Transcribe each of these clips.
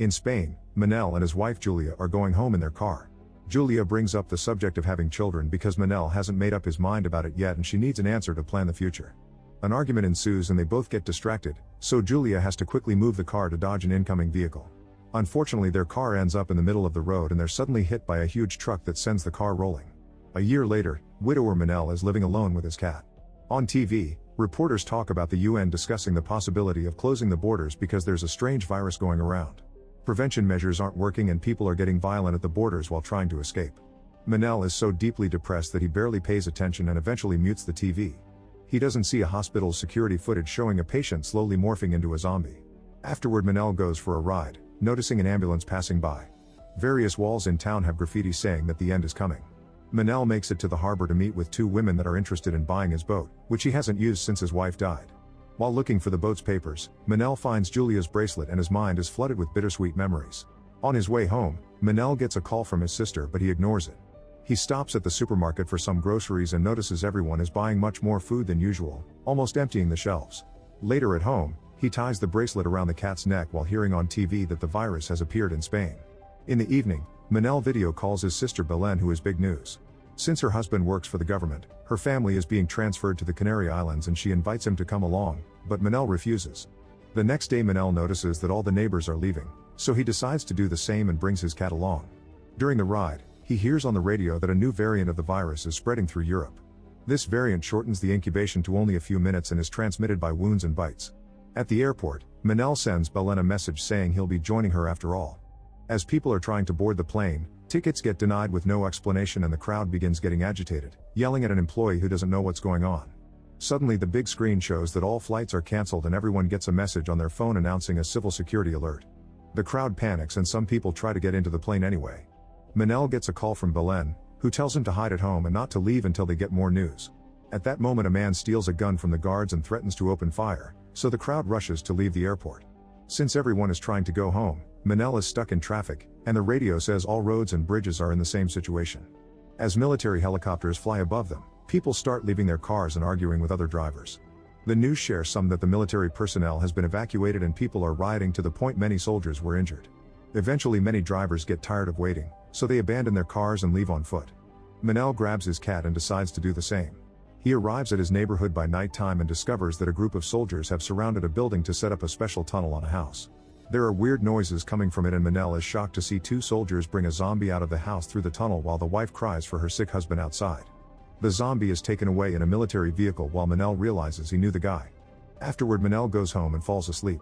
In Spain, Manel and his wife Julia are going home in their car. Julia brings up the subject of having children because Manel hasn't made up his mind about it yet and she needs an answer to plan the future. An argument ensues and they both get distracted, so Julia has to quickly move the car to dodge an incoming vehicle. Unfortunately, their car ends up in the middle of the road and they're suddenly hit by a huge truck that sends the car rolling. A year later, widower Manel is living alone with his cat. On TV, reporters talk about the UN discussing the possibility of closing the borders because there's a strange virus going around. Prevention measures aren't working and people are getting violent at the borders while trying to escape. Manel is so deeply depressed that he barely pays attention and eventually mutes the TV. He doesn't see a hospital's security footage showing a patient slowly morphing into a zombie. Afterward, Manel goes for a ride, noticing an ambulance passing by. Various walls in town have graffiti saying that the end is coming. Manel makes it to the harbor to meet with two women that are interested in buying his boat, which he hasn't used since his wife died. While looking for the boat's papers, Manel finds Julia's bracelet and his mind is flooded with bittersweet memories. On his way home, Manel gets a call from his sister but he ignores it. He stops at the supermarket for some groceries and notices everyone is buying much more food than usual, almost emptying the shelves. Later at home, he ties the bracelet around the cat's neck while hearing on TV that the virus has appeared in Spain. In the evening, Manel video calls his sister Belen, who is big news. Since her husband works for the government, her family is being transferred to the Canary Islands and she invites him to come along, but Manel refuses. The next day Manel notices that all the neighbors are leaving, so he decides to do the same and brings his cat along. During the ride, he hears on the radio that a new variant of the virus is spreading through Europe. This variant shortens the incubation to only a few minutes and is transmitted by wounds and bites. At the airport, Manel sends Belen a message saying he'll be joining her after all. As people are trying to board the plane, tickets get denied with no explanation and the crowd begins getting agitated, yelling at an employee who doesn't know what's going on. Suddenly the big screen shows that all flights are cancelled and everyone gets a message on their phone announcing a civil security alert. The crowd panics and some people try to get into the plane anyway. Manel gets a call from Belen, who tells him to hide at home and not to leave until they get more news. At that moment a man steals a gun from the guards and threatens to open fire, so the crowd rushes to leave the airport. Since everyone is trying to go home, Manel is stuck in traffic, and the radio says all roads and bridges are in the same situation. As military helicopters fly above them, people start leaving their cars and arguing with other drivers. The news shares some that the military personnel has been evacuated and people are rioting to the point many soldiers were injured. Eventually many drivers get tired of waiting, so they abandon their cars and leave on foot. Manel grabs his cat and decides to do the same. He arrives at his neighborhood by nighttime and discovers that a group of soldiers have surrounded a building to set up a special tunnel on a house. There are weird noises coming from it and Manel is shocked to see two soldiers bring a zombie out of the house through the tunnel while the wife cries for her sick husband outside. The zombie is taken away in a military vehicle while Manel realizes he knew the guy. Afterward Manel goes home and falls asleep.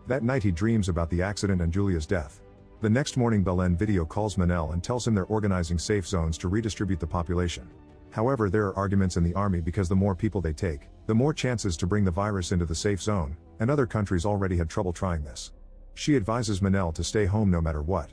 That night he dreams about the accident and Julia's death. The next morning Belen video calls Manel and tells him they're organizing safe zones to redistribute the population. However, there are arguments in the army because the more people they take, the more chances to bring the virus into the safe zone, and other countries already had trouble trying this. She advises Manel to stay home no matter what.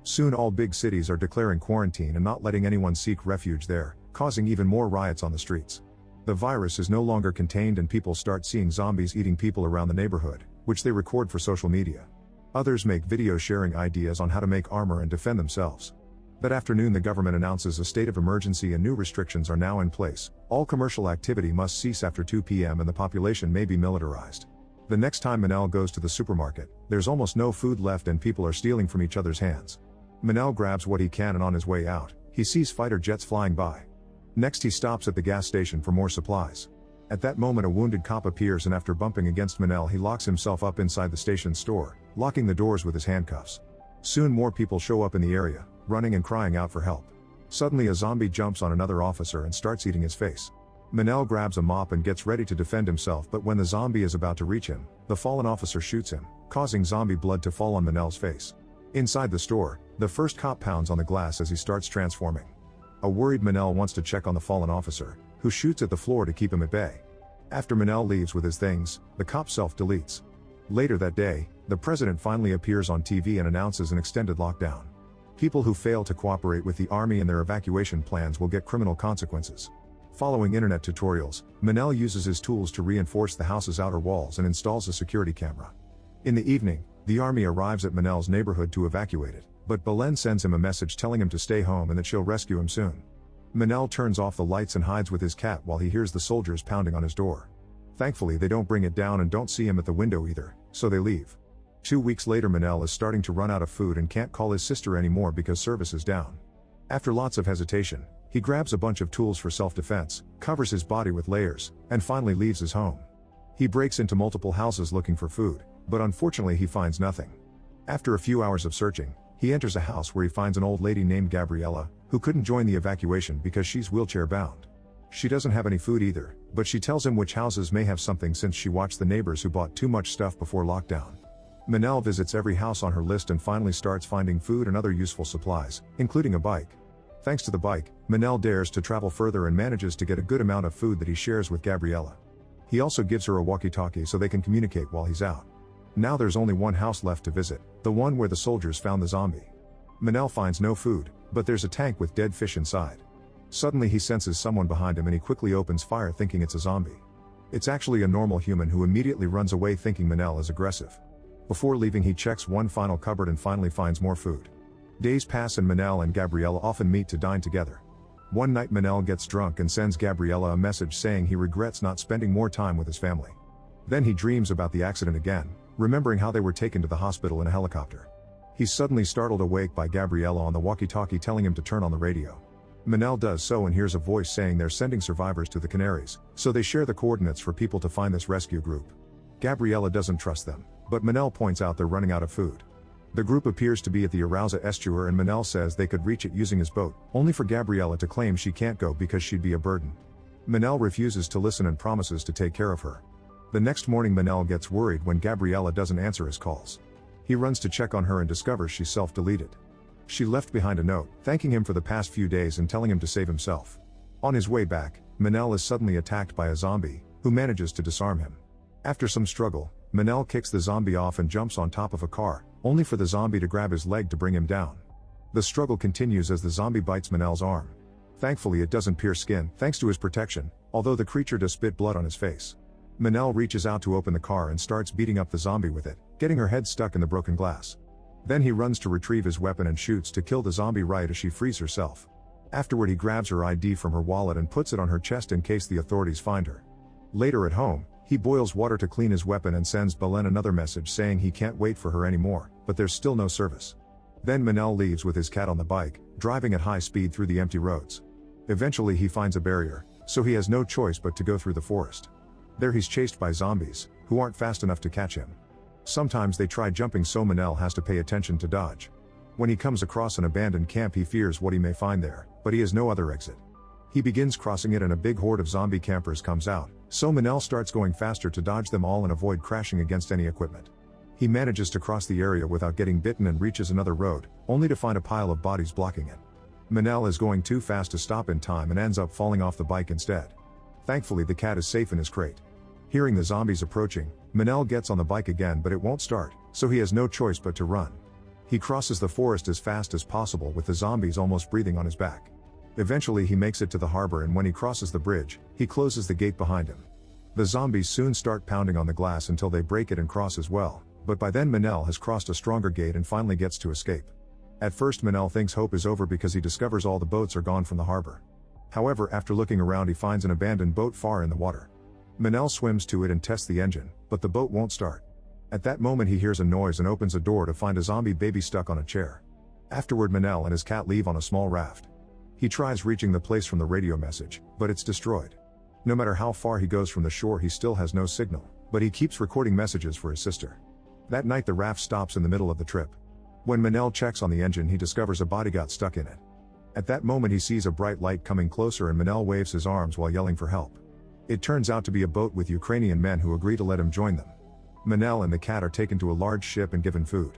Soon all big cities are declaring quarantine and not letting anyone seek refuge there, causing even more riots on the streets. The virus is no longer contained and people start seeing zombies eating people around the neighborhood, which they record for social media. Others make videos sharing ideas on how to make armor and defend themselves. That afternoon the government announces a state of emergency and new restrictions are now in place. All commercial activity must cease after 2 p.m. and the population may be militarized. The next time Manel goes to the supermarket, there's almost no food left and people are stealing from each other's hands. Manel grabs what he can and on his way out, he sees fighter jets flying by. Next he stops at the gas station for more supplies. At that moment a wounded cop appears and after bumping against Manel he locks himself up inside the station store, locking the doors with his handcuffs. Soon more people show up in the area, running and crying out for help. Suddenly a zombie jumps on another officer and starts eating his face. Manel grabs a mop and gets ready to defend himself, but when the zombie is about to reach him, the fallen officer shoots him, causing zombie blood to fall on Manel's face. Inside the store, the first cop pounds on the glass as he starts transforming. A worried Manel wants to check on the fallen officer, who shoots at the floor to keep him at bay. After Manel leaves with his things, the cop self-deletes. Later that day, the president finally appears on TV and announces an extended lockdown. People who fail to cooperate with the army and their evacuation plans will get criminal consequences. Following internet tutorials, Manel uses his tools to reinforce the house's outer walls and installs a security camera. In the evening, the army arrives at Manel's neighborhood to evacuate it, but Belen sends him a message telling him to stay home and that she'll rescue him soon. Manel turns off the lights and hides with his cat while he hears the soldiers pounding on his door. Thankfully they don't bring it down and don't see him at the window either, so they leave. 2 weeks later, Manel is starting to run out of food and can't call his sister anymore because service is down. After lots of hesitation, he grabs a bunch of tools for self-defense, covers his body with layers, and finally leaves his home. He breaks into multiple houses looking for food, but unfortunately he finds nothing. After a few hours of searching, he enters a house where he finds an old lady named Gabriella, who couldn't join the evacuation because she's wheelchair-bound. She doesn't have any food either, but she tells him which houses may have something since she watched the neighbors who bought too much stuff before lockdown. Manel visits every house on her list and finally starts finding food and other useful supplies, including a bike. Thanks to the bike, Manel dares to travel further and manages to get a good amount of food that he shares with Gabriella. He also gives her a walkie-talkie so they can communicate while he's out. Now there's only one house left to visit, the one where the soldiers found the zombie. Manel finds no food, but there's a tank with dead fish inside. Suddenly he senses someone behind him and he quickly opens fire thinking it's a zombie. It's actually a normal human who immediately runs away thinking Manel is aggressive. Before leaving, he checks one final cupboard and finally finds more food. Days pass and Manel and Gabriella often meet to dine together. One night Manel gets drunk and sends Gabriella a message saying he regrets not spending more time with his family. Then he dreams about the accident again, remembering how they were taken to the hospital in a helicopter. He's suddenly startled awake by Gabriella on the walkie-talkie telling him to turn on the radio. Manel does so and hears a voice saying they're sending survivors to the Canaries, so they share the coordinates for people to find this rescue group. Gabriella doesn't trust them, but Manel points out they're running out of food. The group appears to be at the Arousa estuary and Manel says they could reach it using his boat, only for Gabriella to claim she can't go because she'd be a burden. Manel refuses to listen and promises to take care of her. The next morning Manel gets worried when Gabriella doesn't answer his calls. He runs to check on her and discovers she's self-deleted. She left behind a note, thanking him for the past few days and telling him to save himself. On his way back, Manel is suddenly attacked by a zombie, who manages to disarm him. After some struggle, Manel kicks the zombie off and jumps on top of a car, only for the zombie to grab his leg to bring him down. The struggle continues as the zombie bites Manel's arm. Thankfully it doesn't pierce skin, thanks to his protection, although the creature does spit blood on his face. Manel reaches out to open the car and starts beating up the zombie with it, getting her head stuck in the broken glass. Then he runs to retrieve his weapon and shoots to kill the zombie right as she frees herself. Afterward he grabs her ID from her wallet and puts it on her chest in case the authorities find her. Later at home, he boils water to clean his weapon and sends Belen another message saying he can't wait for her anymore, but there's still no service. Then Manel leaves with his cat on the bike, driving at high speed through the empty roads. Eventually he finds a barrier, so he has no choice but to go through the forest. There he's chased by zombies, who aren't fast enough to catch him. Sometimes they try jumping so Manel has to pay attention to dodge. When he comes across an abandoned camp he fears what he may find there, but he has no other exit. He begins crossing it and a big horde of zombie campers comes out, so Manel starts going faster to dodge them all and avoid crashing against any equipment. He manages to cross the area without getting bitten and reaches another road, only to find a pile of bodies blocking it. Manel is going too fast to stop in time and ends up falling off the bike instead. Thankfully the cat is safe in his crate. Hearing the zombies approaching, Manel gets on the bike again but it won't start, so he has no choice but to run. He crosses the forest as fast as possible with the zombies almost breathing on his back. Eventually he makes it to the harbor and when he crosses the bridge, he closes the gate behind him. The zombies soon start pounding on the glass until they break it and cross as well, but by then Manel has crossed a stronger gate and finally gets to escape. At first Manel thinks hope is over because he discovers all the boats are gone from the harbor. However, after looking around he finds an abandoned boat far in the water. Manel swims to it and tests the engine, but the boat won't start. At that moment he hears a noise and opens a door to find a zombie baby stuck on a chair. Afterward Manel and his cat leave on a small raft. He tries reaching the place from the radio message, but it's destroyed. No matter how far he goes from the shore he still has no signal, but he keeps recording messages for his sister. That night the raft stops in the middle of the trip. When Manel checks on the engine he discovers a body got stuck in it. At that moment he sees a bright light coming closer and Manel waves his arms while yelling for help. It turns out to be a boat with Ukrainian men who agree to let him join them. Manel and the cat are taken to a large ship and given food.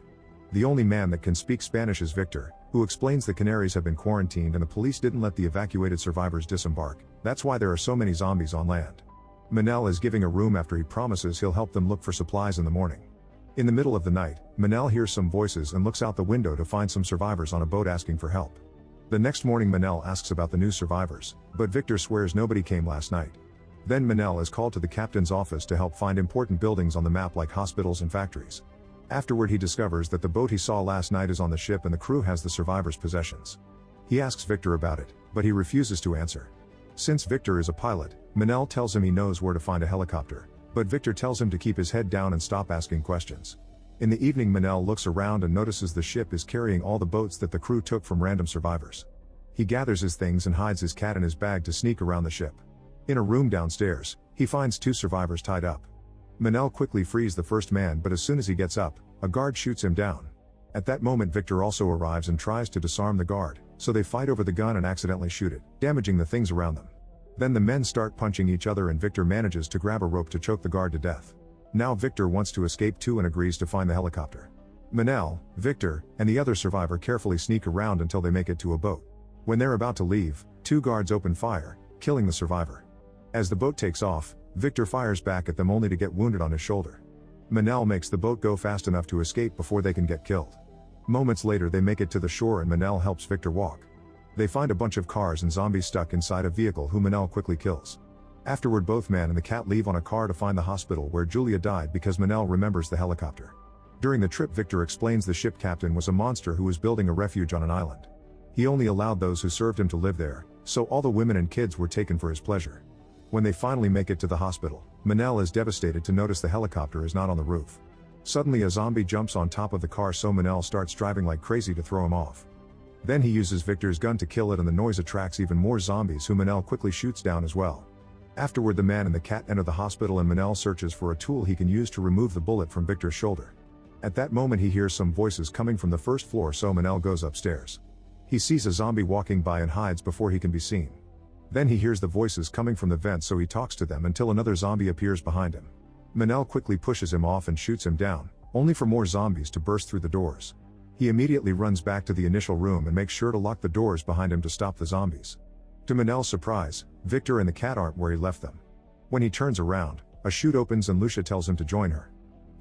The only man that can speak Spanish is Victor, who explains the Canaries have been quarantined and the police didn't let the evacuated survivors disembark, that's why there are so many zombies on land. Manel is giving a room after he promises he'll help them look for supplies in the morning. In the middle of the night, Manel hears some voices and looks out the window to find some survivors on a boat asking for help. The next morning Manel asks about the new survivors, but Victor swears nobody came last night. Then Manel is called to the captain's office to help find important buildings on the map like hospitals and factories. Afterward he discovers that the boat he saw last night is on the ship and the crew has the survivors' possessions. He asks Victor about it, but he refuses to answer. Since Victor is a pilot, Manel tells him he knows where to find a helicopter, but Victor tells him to keep his head down and stop asking questions. In the evening, Manel looks around and notices the ship is carrying all the boats that the crew took from random survivors. He gathers his things and hides his cat in his bag to sneak around the ship. In a room downstairs, he finds 2 survivors tied up. Manel quickly frees the first man, but as soon as he gets up, a guard shoots him down. At that moment, Victor also arrives and tries to disarm the guard, so they fight over the gun and accidentally shoot it, damaging the things around them. Then the men start punching each other and Victor manages to grab a rope to choke the guard to death. Now Victor wants to escape too and agrees to find the helicopter. Manel, Victor, and the other survivor carefully sneak around until they make it to a boat. When they're about to leave, 2 guards open fire, killing the survivor. As the boat takes off, Victor fires back at them only to get wounded on his shoulder. Manel makes the boat go fast enough to escape before they can get killed. Moments later they make it to the shore and Manel helps Victor walk. They find a bunch of cars and zombies stuck inside a vehicle who Manel quickly kills. Afterward, both man and the cat leave on a car to find the hospital where Julia died because Manel remembers the helicopter. During the trip, Victor explains the ship captain was a monster who was building a refuge on an island. He only allowed those who served him to live there, so all the women and kids were taken for his pleasure. When they finally make it to the hospital, Manel is devastated to notice the helicopter is not on the roof. Suddenly a zombie jumps on top of the car, so Manel starts driving like crazy to throw him off. Then he uses Victor's gun to kill it and the noise attracts even more zombies who Manel quickly shoots down as well. Afterward, the man and the cat enter the hospital and Manel searches for a tool he can use to remove the bullet from Victor's shoulder. At that moment he hears some voices coming from the first floor, so Manel goes upstairs. He sees a zombie walking by and hides before he can be seen. Then he hears the voices coming from the vent, so he talks to them until another zombie appears behind him. Manel quickly pushes him off and shoots him down, only for more zombies to burst through the doors. He immediately runs back to the initial room and makes sure to lock the doors behind him to stop the zombies. To Manel's surprise, Victor and the cat aren't where he left them. When he turns around, a chute opens and Lucia tells him to join her.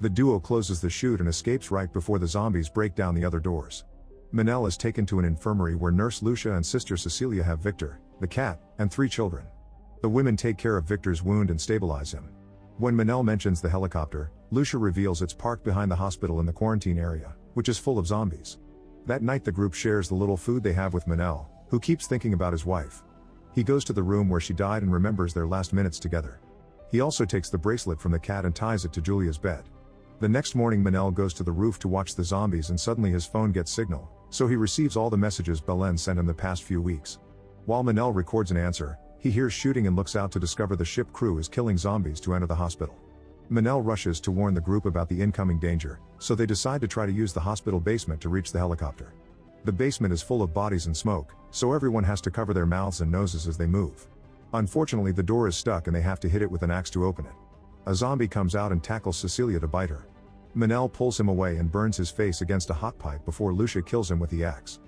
The duo closes the chute and escapes right before the zombies break down the other doors. Manel is taken to an infirmary where Nurse Lucia and Sister Cecilia have Victor, the cat, and 3 children. The women take care of Victor's wound and stabilize him. When Manel mentions the helicopter, Lucia reveals it's parked behind the hospital in the quarantine area, which is full of zombies. That night the group shares the little food they have with Manel, who keeps thinking about his wife. He goes to the room where she died and remembers their last minutes together. He also takes the bracelet from the cat and ties it to Julia's bed. The next morning Manel goes to the roof to watch the zombies and suddenly his phone gets signal, so he receives all the messages Belen sent him the past few weeks. While Manel records an answer, he hears shooting and looks out to discover the ship crew is killing zombies to enter the hospital. Manel rushes to warn the group about the incoming danger, so they decide to try to use the hospital basement to reach the helicopter. The basement is full of bodies and smoke, so everyone has to cover their mouths and noses as they move. Unfortunately, the door is stuck and they have to hit it with an axe to open it. A zombie comes out and tackles Cecilia to bite her. Manel pulls him away and burns his face against a hot pipe before Lucia kills him with the axe.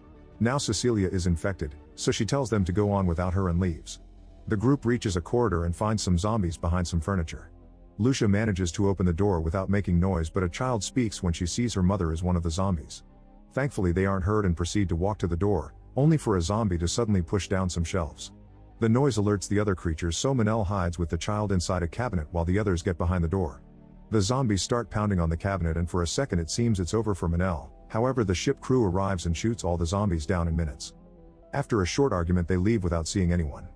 Now Cecilia is infected, so she tells them to go on without her and leaves. The group reaches a corridor and finds some zombies behind some furniture. Lucia manages to open the door without making noise, but a child speaks when she sees her mother is one of the zombies. Thankfully they aren't heard and proceed to walk to the door, only for a zombie to suddenly push down some shelves. The noise alerts the other creatures, so Manel hides with the child inside a cabinet while the others get behind the door. The zombies start pounding on the cabinet and for a second it seems it's over for Manel. However, the ship crew arrives and shoots all the zombies down in minutes. After a short argument they leave without seeing anyone.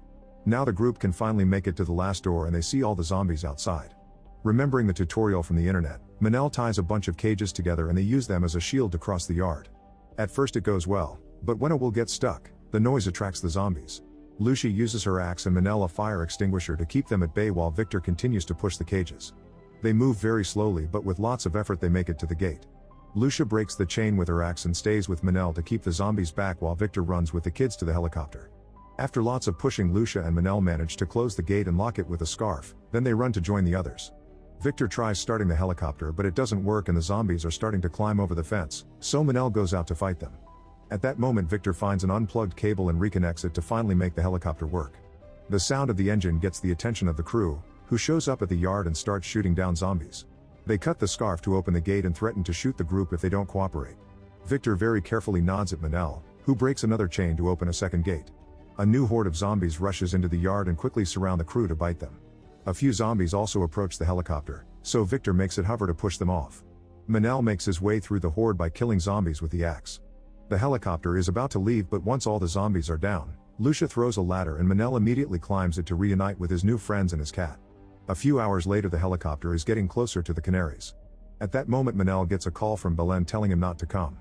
Now the group can finally make it to the last door and they see all the zombies outside. Remembering the tutorial from the internet, Manel ties a bunch of cages together and they use them as a shield to cross the yard. At first it goes well, but when it will get stuck, the noise attracts the zombies. Lucia uses her axe and Manel a fire extinguisher to keep them at bay while Victor continues to push the cages. They move very slowly, but with lots of effort they make it to the gate. Lucia breaks the chain with her axe and stays with Manel to keep the zombies back while Victor runs with the kids to the helicopter. After lots of pushing, Lucia and Manel manage to close the gate and lock it with a scarf, then they run to join the others. Victor tries starting the helicopter but it doesn't work and the zombies are starting to climb over the fence, so Manel goes out to fight them. At that moment Victor finds an unplugged cable and reconnects it to finally make the helicopter work. The sound of the engine gets the attention of the crew, who shows up at the yard and starts shooting down zombies. They cut the scarf to open the gate and threaten to shoot the group if they don't cooperate. Victor very carefully nods at Manel, who breaks another chain to open a second gate. A new horde of zombies rushes into the yard and quickly surround the crew to bite them. A few zombies also approach the helicopter, so Victor makes it hover to push them off. Manel makes his way through the horde by killing zombies with the axe. The helicopter is about to leave, but once all the zombies are down, Lucia throws a ladder and Manel immediately climbs it to reunite with his new friends and his cat. A few hours later the helicopter is getting closer to the Canaries. At that moment Manel gets a call from Belen telling him not to come.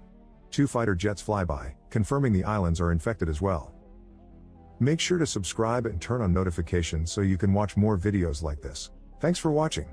2 fighter jets fly by, confirming the islands are infected as well. Make sure to subscribe and turn on notifications so you can watch more videos like this. Thanks for watching.